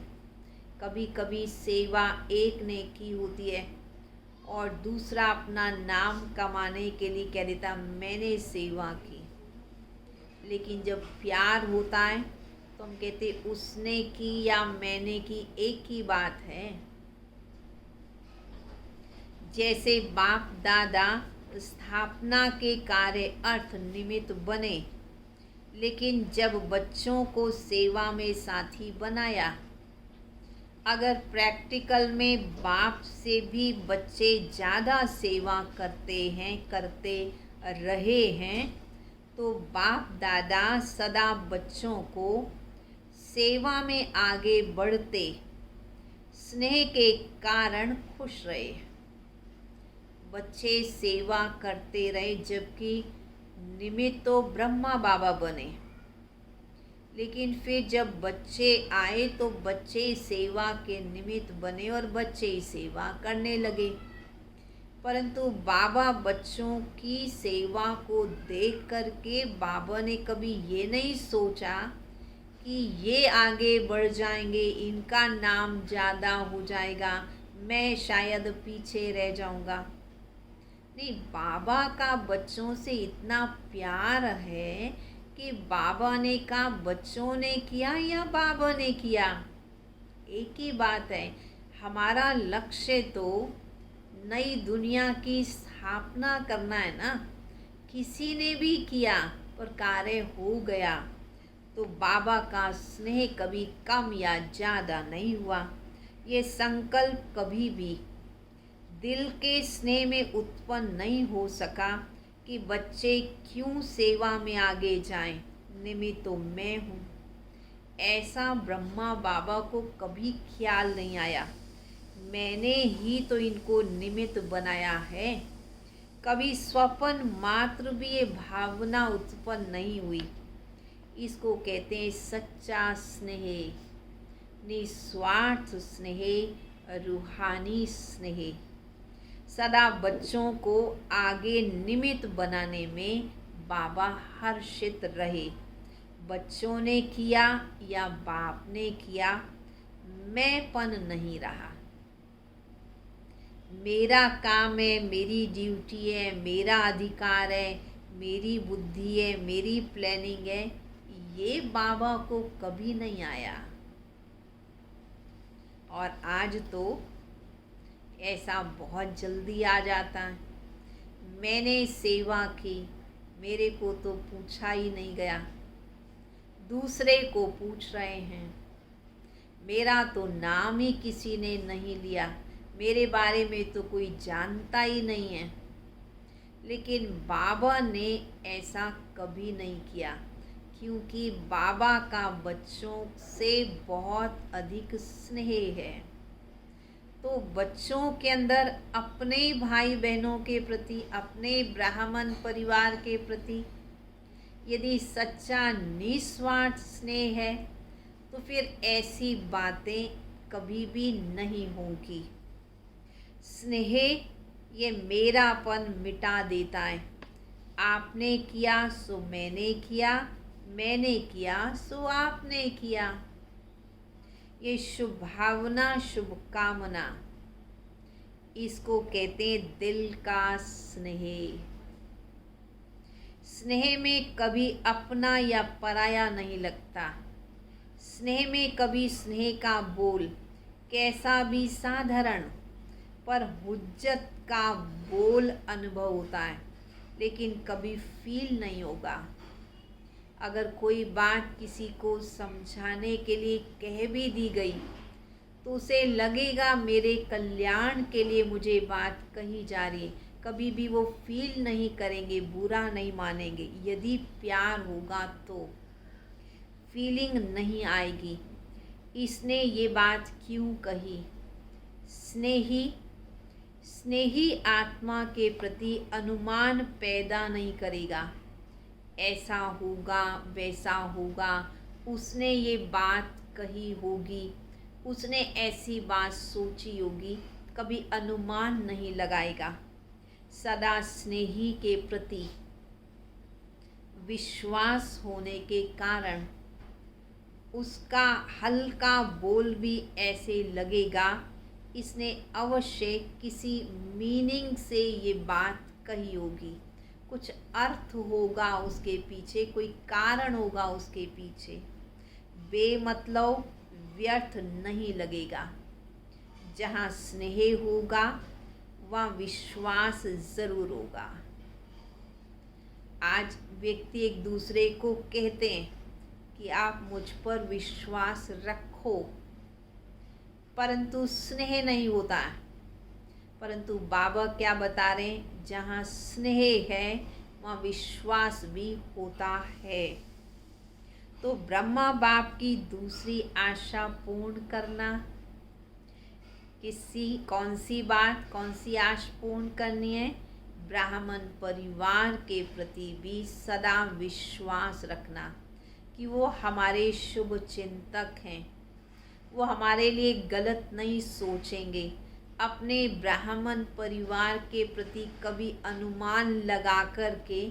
कभी कभी सेवा एक ने की होती है और दूसरा अपना नाम कमाने के लिए कह देता मैंने सेवा की, लेकिन जब प्यार होता है तो हम कहते उसने की या मैंने की, एक ही बात है। जैसे बाप दादा स्थापना के कार्य अर्थ निमित्त बने, लेकिन जब बच्चों को सेवा में साथी बनाया, अगर प्रैक्टिकल में बाप से भी बच्चे ज़्यादा सेवा करते रहे हैं, तो बाप दादा सदा बच्चों को सेवा में आगे बढ़ते स्नेह के कारण खुश रहे। बच्चे सेवा करते रहे, जबकि निमित्त तो ब्रह्मा बाबा बने, लेकिन फिर जब बच्चे आए तो बच्चे सेवा के निमित्त बने और बच्चे ही सेवा करने लगे। परंतु बाबा बच्चों की सेवा को देख करके बाबा ने कभी ये नहीं सोचा कि ये आगे बढ़ जाएंगे, इनका नाम ज़्यादा हो जाएगा, मैं शायद पीछे रह जाऊंगा। नहीं, बाबा का बच्चों से इतना प्यार है कि बाबा ने कहा बच्चों ने किया या बाबा ने किया, एक ही बात है। हमारा लक्ष्य तो नई दुनिया की स्थापना करना है ना। किसी ने भी किया पर कार्य हो गया तो बाबा का स्नेह कभी कम या ज़्यादा नहीं हुआ। ये संकल्प कभी भी दिल के स्नेह में उत्पन्न नहीं हो सका कि बच्चे क्यों सेवा में आगे जाएं, निमित्त तो मैं हूँ। ऐसा ब्रह्मा बाबा को कभी ख्याल नहीं आया, मैंने ही तो इनको निमित्त बनाया है। कभी स्वप्न मात्र भी ये भावना उत्पन्न नहीं हुई। इसको कहते हैं सच्चा स्नेह, निस्वार्थ स्नेह, रूहानी स्नेह। सदा बच्चों को आगे निमित्त बनाने में बाबा हर्षित रहे। बच्चों ने किया या बाप ने किया, मैंपन नहीं रहा। मेरा काम है, मेरी ड्यूटी है, मेरा अधिकार है, मेरी बुद्धि है, मेरी प्लानिंग है, ये बाबा को कभी नहीं आया। और आज तो ऐसा बहुत जल्दी आ जाता है। मैंने सेवा की, मेरे को तो पूछा ही नहीं गया, दूसरे को पूछ रहे हैं। मेरा तो नाम ही किसी ने नहीं लिया, मेरे बारे में तो कोई जानता ही नहीं है। लेकिन बाबा ने ऐसा कभी नहीं किया, क्योंकि बाबा का बच्चों से बहुत अधिक स्नेह है। तो बच्चों के अंदर अपने भाई बहनों के प्रति, अपने ब्राह्मण परिवार के प्रति यदि सच्चा निस्वार्थ स्नेह है तो फिर ऐसी बातें कभी भी नहीं होंगी। स्नेह ये मेरापन मिटा देता है। आपने किया सो मैंने किया, मैंने किया सो आपने किया। ये शुभ भावना, शुभ कामना, इसको कहते हैं दिल का स्नेह। स्नेह में कभी अपना या पराया नहीं लगता। स्नेह में कभी स्नेह का बोल कैसा भी साधारण पर हुज्जत का बोल अनुभव होता है, लेकिन कभी फील नहीं होगा। अगर कोई बात किसी को समझाने के लिए कह भी दी गई तो उसे लगेगा मेरे कल्याण के लिए मुझे बात कही जा रही है। कभी भी वो फील नहीं करेंगे, बुरा नहीं मानेंगे। यदि प्यार होगा तो फीलिंग नहीं आएगी। इसने ये बात क्यों कही? स्नेही आत्मा के प्रति अनुमान पैदा नहीं करेगा, ऐसा होगा वैसा होगा, उसने ये बात कही होगी, उसने ऐसी बात सोची होगी, कभी अनुमान नहीं लगाएगा। सदा स्नेही के प्रति विश्वास होने के कारण उसका हल्का बोल भी ऐसे लगेगा इसने अवश्य किसी मीनिंग से ये बात कही होगी, कुछ अर्थ होगा उसके पीछे, कोई कारण होगा उसके पीछे। बेमतलब व्यर्थ नहीं लगेगा। जहाँ स्नेह होगा वहाँ विश्वास ज़रूर होगा। आज व्यक्ति एक दूसरे को कहते हैं कि आप मुझ पर विश्वास रखो, परंतु स्नेह नहीं होता है। परंतु बाबा क्या बता रहे हैं? जहाँ स्नेह है वहाँ विश्वास भी होता है। तो ब्रह्मा बाप की दूसरी आशा पूर्ण करना, कौन सी बात, कौन सी आशा पूर्ण करनी है? ब्राह्मण परिवार के प्रति भी सदा विश्वास रखना कि वो हमारे शुभ चिंतक हैं, वो हमारे लिए गलत नहीं सोचेंगे। अपने ब्राह्मण परिवार के प्रति कभी अनुमान लगा कर के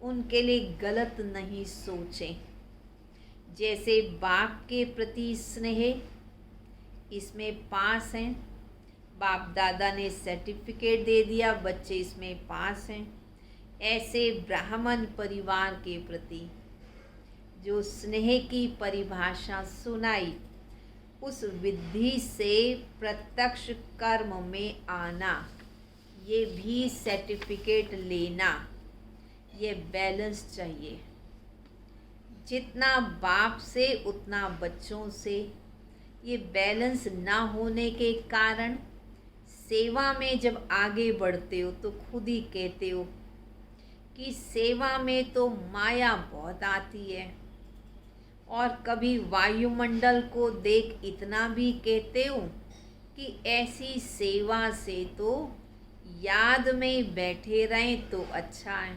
उनके लिए गलत नहीं सोचें। जैसे बाप के प्रति स्नेह, इसमें पास हैं। बाप दादा ने सर्टिफिकेट दे दिया, बच्चे इसमें पास हैं। ऐसे ब्राह्मण परिवार के प्रति जो स्नेह की परिभाषा सुनाई, उस विधि से प्रत्यक्ष कर्म में आना, ये भी सर्टिफिकेट लेना, ये बैलेंस चाहिए। जितना बाप से उतना बच्चों से। ये बैलेंस ना होने के कारण सेवा में जब आगे बढ़ते हो तो खुद ही कहते हो कि सेवा में तो माया बहुत आती है, और कभी वायुमंडल को देख इतना भी कहते हो कि ऐसी सेवा से तो याद में बैठे रहें तो अच्छा है।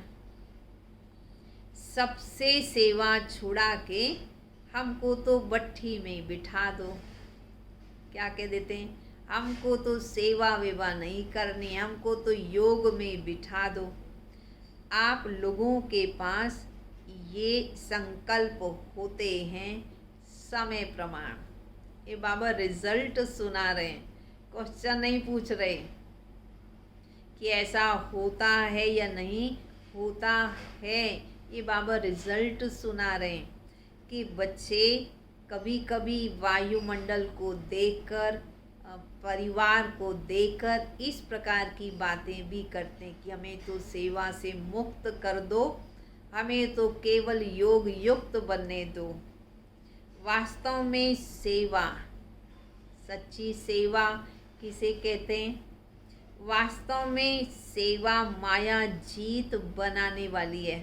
सबसे सेवा छुड़ा के हमको तो भट्ठी में बिठा दो। क्या कह देते हैं, हमको तो सेवा वेवा नहीं करनी, हमको तो योग में बिठा दो। आप लोगों के पास ये संकल्प होते हैं समय प्रमाण। ये बाबा रिजल्ट सुना रहे हैं, क्वेश्चन नहीं पूछ रहे कि ऐसा होता है या नहीं होता है। ये बाबा रिजल्ट सुना रहे हैं कि बच्चे कभी कभी वायुमंडल को देखकर, परिवार को देखकर इस प्रकार की बातें भी करते हैं कि हमें तो सेवा से मुक्त कर दो, हमें तो केवल योग युक्त बनने दो। वास्तव में सेवा, सच्ची सेवा किसे कहते हैं? वास्तव में सेवा माया जीत बनाने वाली है,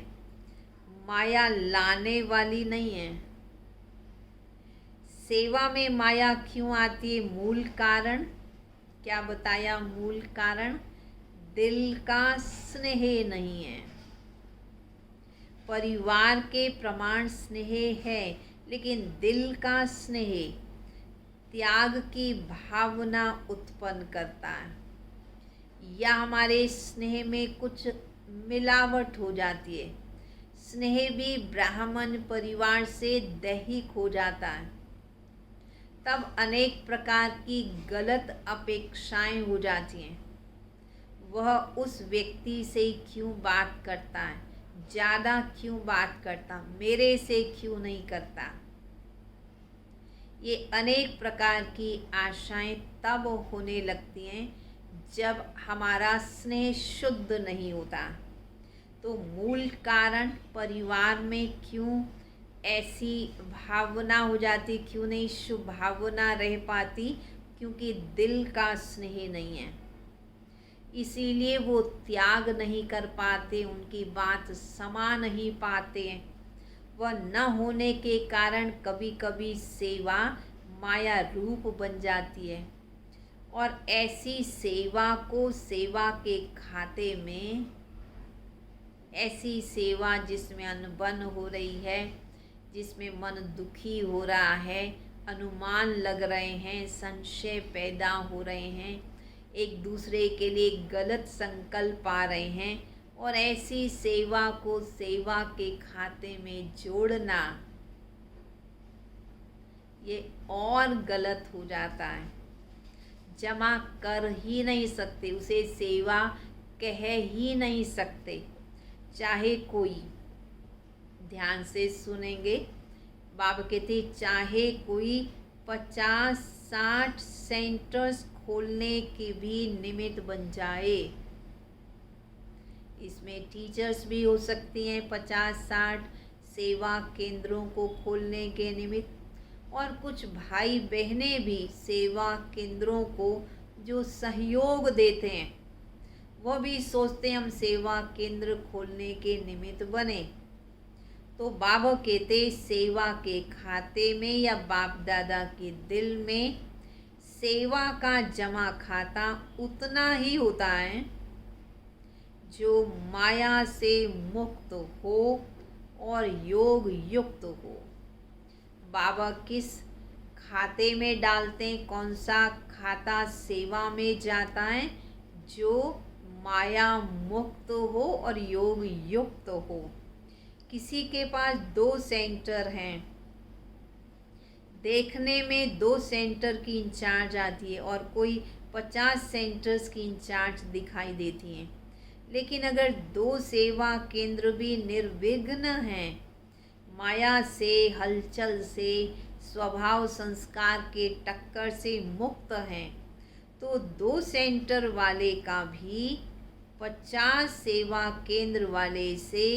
माया लाने वाली नहीं है। सेवा में माया क्यों आती है? मूल कारण क्या बताया? मूल कारण दिल का स्नेह नहीं है। परिवार के प्रमाण स्नेह है, लेकिन दिल का स्नेह त्याग की भावना उत्पन्न करता है, या हमारे स्नेह में कुछ मिलावट हो जाती है। स्नेह भी ब्राह्मण परिवार से दैहिक हो जाता है, तब अनेक प्रकार की गलत अपेक्षाएं हो जाती हैं। वह उस व्यक्ति से क्यों बात करता है, ज़्यादा क्यों बात करता, मेरे से क्यों नहीं करता। ये अनेक प्रकार की आशाएं तब होने लगती हैं जब हमारा स्नेह शुद्ध नहीं होता। तो मूल कारण परिवार में क्यों ऐसी भावना हो जाती, क्यों नहीं शुभ भावना रह पाती? क्योंकि दिल का स्नेह नहीं है, इसीलिए वो त्याग नहीं कर पाते, उनकी बात समा नहीं पाते। वह न होने के कारण कभी कभी सेवा माया रूप बन जाती है, और ऐसी सेवा को सेवा के खाते में, ऐसी सेवा जिसमें अनबन हो रही है, जिसमें मन दुखी हो रहा है, अनुमान लग रहे हैं, संशय पैदा हो रहे हैं, एक दूसरे के लिए गलत संकल्प आ रहे हैं, और ऐसी सेवा को सेवा के खाते में जोड़ना ये और गलत हो जाता है। जमा कर ही नहीं सकते, उसे सेवा कह ही नहीं सकते। चाहे कोई, ध्यान से सुनेंगे, बाबा कहते चाहे कोई 50-60 सेंटर्स खोलने के भी निमित्त बन जाए। इसमें टीचर्स भी हो सकती हैं 50-60 सेवा केंद्रों को खोलने के निमित्त, और कुछ भाई बहनें भी सेवा केंद्रों को जो सहयोग देते हैं, वह भी सोचते हैं हम सेवा केंद्र खोलने के निमित्त बने। तो बाबा कहते सेवा के खाते में या बाप दादा के दिल में सेवा का जमा खाता उतना ही होता है जो माया से मुक्त हो और योग युक्त हो। बाबा किस खाते में डालते हैं? कौन सा खाता सेवा में जाता है? जो माया मुक्त हो और योग युक्त हो। किसी के पास 2 सेंटर हैं, देखने में 2 सेंटर की इंचार्ज आती है और कोई 50 सेंटर्स की इंचार्ज दिखाई देती हैं, लेकिन अगर 2 सेवा केंद्र भी निर्विघ्न हैं, माया से, हलचल से, स्वभाव संस्कार के टक्कर से मुक्त हैं, तो 2 सेंटर वाले का भी 50 सेवा केंद्र वाले से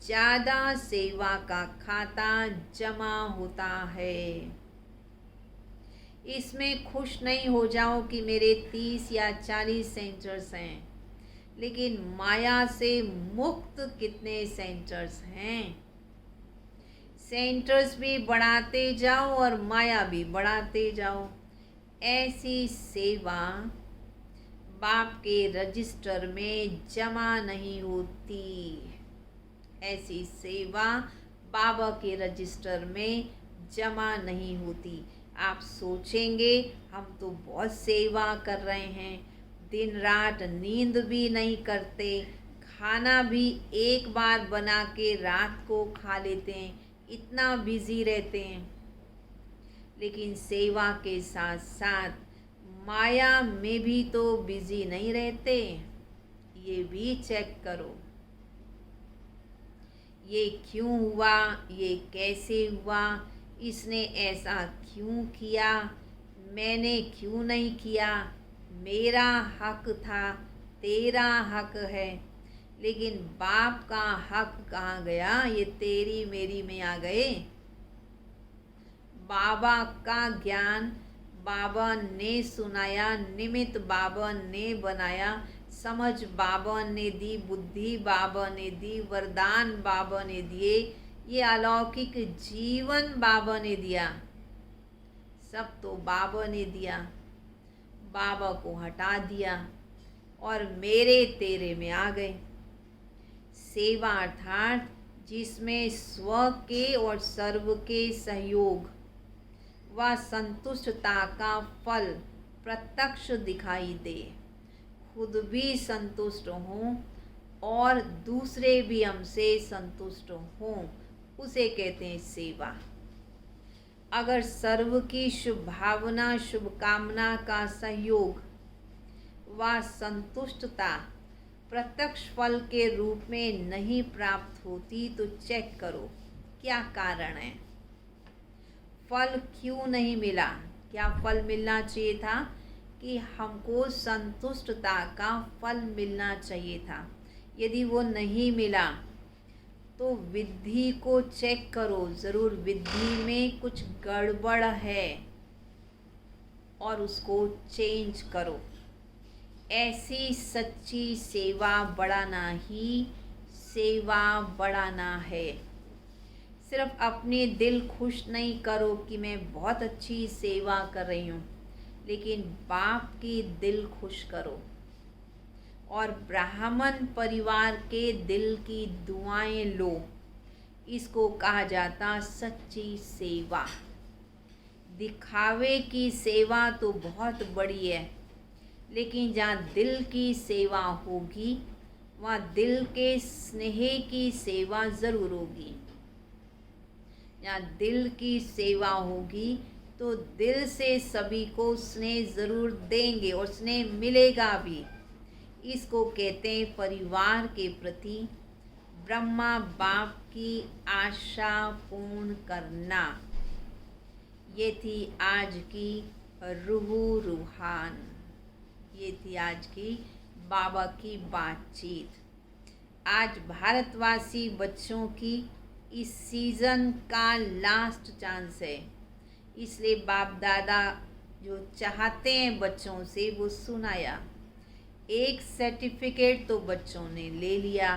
ज़्यादा सेवा का खाता जमा होता है। इसमें खुश नहीं हो जाओ कि मेरे 30 या 40 सेंटर्स हैं, लेकिन माया से मुक्त कितने सेंटर्स हैं। सेंटर्स भी बढ़ाते जाओ और माया भी बढ़ाते जाओ। ऐसी सेवा बाप के रजिस्टर में जमा नहीं होती। ऐसी सेवा बाबा के रजिस्टर में जमा नहीं होती। आप सोचेंगे हम तो बहुत सेवा कर रहे हैं, दिन रात नींद भी नहीं करते, खाना भी एक बार बना के रात को खा लेते हैं, इतना बिजी रहते हैं, लेकिन सेवा के साथ साथ माया में भी तो बिजी नहीं रहते। ये भी चेक करो, ये क्यों हुआ, ये कैसे हुआ, इसने ऐसा क्यों किया, मैंने क्यों नहीं किया, मेरा हक था, तेरा हक है। लेकिन बाप का हक कहाँ गया, ये तेरी मेरी में आ गए। बाबा का ज्ञान बाबा ने सुनाया, निमित्त बाबा ने बनाया, समझ बाबा ने दी, बुद्धि बाबा ने दी, वरदान बाबा ने दिए, ये अलौकिक जीवन बाबा ने दिया, सब तो बाबा ने दिया। बाबा को हटा दिया और मेरे तेरे में आ गए। सेवा अर्थात जिसमें स्व के और सर्व के सहयोग व संतुष्टता का फल प्रत्यक्ष दिखाई दे, खुद भी संतुष्ट हों और दूसरे भी हमसे संतुष्ट हों, उसे कहते हैं सेवा। अगर सर्व की शुभ भावना, शुभकामना का सहयोग व संतुष्टता प्रत्यक्ष फल के रूप में नहीं प्राप्त होती तो चेक करो क्या कारण है, फल क्यों नहीं मिला। क्या फल मिलना चाहिए था कि हमको संतुष्टता का फल मिलना चाहिए था। यदि वो नहीं मिला तो विधि को चेक करो, ज़रूर विधि में कुछ गड़बड़ है और उसको चेंज करो। ऐसी सच्ची सेवा बढ़ाना ही सेवा बढ़ाना है। सिर्फ अपने दिल खुश नहीं करो कि मैं बहुत अच्छी सेवा कर रही हूँ, लेकिन बाप की दिल खुश करो और ब्राह्मण परिवार के दिल की दुआएं लो। इसको कहा जाता सच्ची सेवा। दिखावे की सेवा तो बहुत बड़ी है, लेकिन जहाँ दिल की सेवा होगी वहाँ दिल के स्नेह की सेवा ज़रूर होगी। जहाँ दिल की सेवा होगी तो दिल से सभी को स्नेह ज़रूर देंगे और स्नेह मिलेगा भी। इसको कहते हैं परिवार के प्रति ब्रह्मा बाप की आशा पूर्ण करना। ये थी आज की रूह रूहान, ये थी आज की बाबा की बातचीत। आज भारतवासी बच्चों की इस सीज़न का लास्ट चांस है, इसलिए बाप दादा जो चाहते हैं बच्चों से वो सुनाया। एक सर्टिफिकेट तो बच्चों ने ले लिया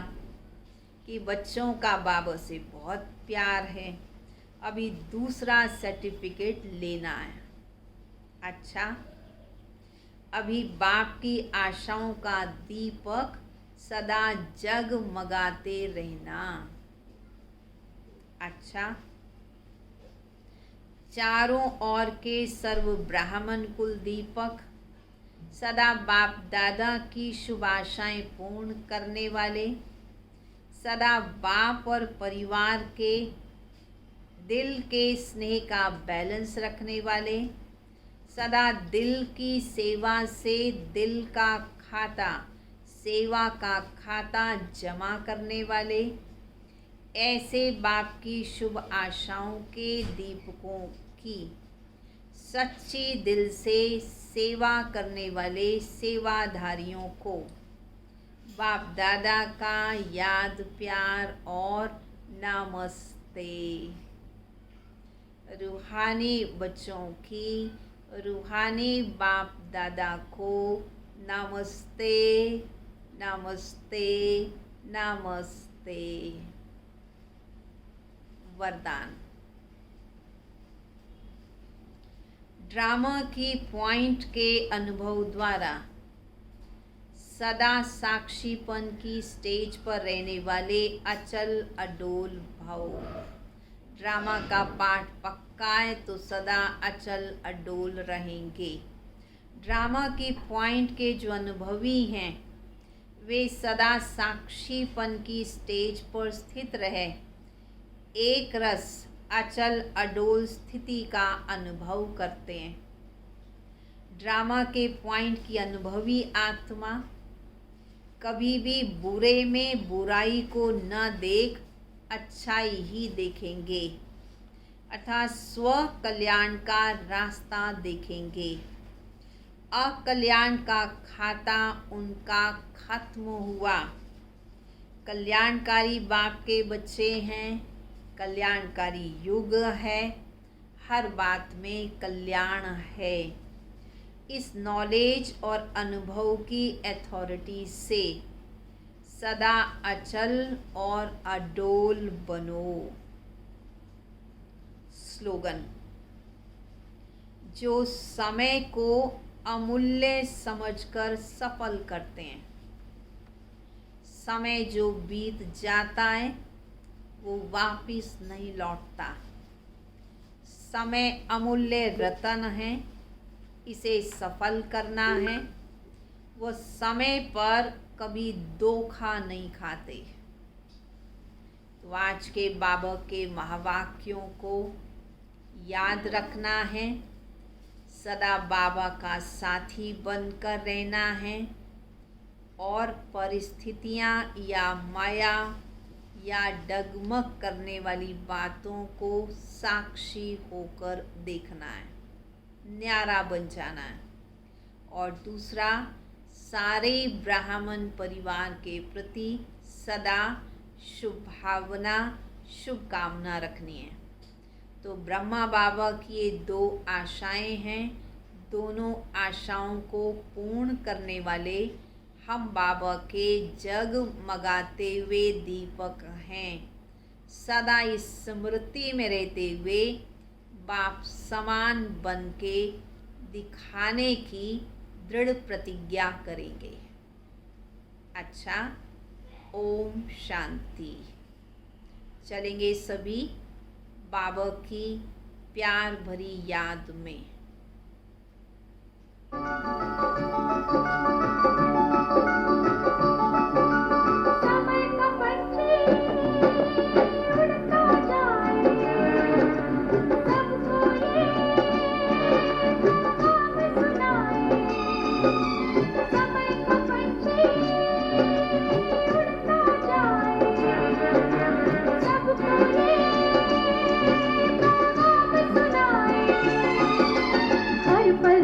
कि बच्चों का बाबा से बहुत प्यार है, अभी दूसरा सर्टिफिकेट लेना है। अच्छा, अभी बाप की आशाओं का दीपक सदा जगमगाते रहना। अच्छा, चारों ओर के सर्व ब्राह्मण कुल दीपक, सदा बाप दादा की शुभ आशाएं पूर्ण करने वाले, सदा बाप और परिवार के दिल के स्नेह का बैलेंस रखने वाले, सदा दिल की सेवा से दिल का खाता, सेवा का खाता जमा करने वाले, ऐसे बाप की शुभ आशाओं के दीपकों की सच्ची दिल से सेवा करने वाले सेवाधारियों को बाप दादा का याद, प्यार और नमस्ते। रूहानी बच्चों की रूहानी बाप दादा को नमस्ते, नमस्ते, नमस्ते। वरदान। ड्रामा की पॉइंट के अनुभव द्वारा सदा साक्षीपन की स्टेज पर रहने वाले अचल अडोल भव। ड्रामा का पाठ पक्का है तो सदा अचल अडोल रहेंगे। ड्रामा की पॉइंट के जो अनुभवी हैं वे सदा साक्षीपन की स्टेज पर स्थित रहे, एक रस अचल अडोल स्थिति का अनुभव करते हैं। ड्रामा के पॉइंट की अनुभवी आत्मा कभी भी बुरे में बुराई को न देख अच्छाई ही देखेंगे, अर्थात स्व कल्याण का रास्ता देखेंगे। अकल्याण का खाता उनका खत्म हुआ। कल्याणकारी बाप के बच्चे हैं, कल्याणकारी युग है, हर बात में कल्याण है। इस नॉलेज और अनुभव की अथॉरिटी से सदा अचल और अडोल बनो। स्लोगन। जो समय को अमूल्य समझकर सफल करते हैं, समय जो बीत जाता है वो वापिस नहीं लौटता। समय अमूल्य रतन है, इसे सफल करना है। वो समय पर कभी धोखा नहीं खाते। तो आज के बाबा के महावाक्यों को याद रखना है, सदा बाबा का साथी बनकर रहना है और परिस्थितियाँ या माया या डगमग करने वाली बातों को साक्षी होकर देखना है, न्यारा बन जाना है। और दूसरा, सारे ब्राह्मण परिवार के प्रति सदा शुभ भावना, शुभकामना रखनी है। तो ब्रह्मा बाबा की ये दो आशाएं हैं, दोनों आशाओं को पूर्ण करने वाले हम बाबा के जगमगाते हुए दीपक हैं। सदा इस स्मृति में रहते हुए बाप समान बन के दिखाने की दृढ़ प्रतिज्ञा करेंगे। अच्छा, ओम शांति। चलेंगे सभी बाबा की प्यार भरी याद में। हर पल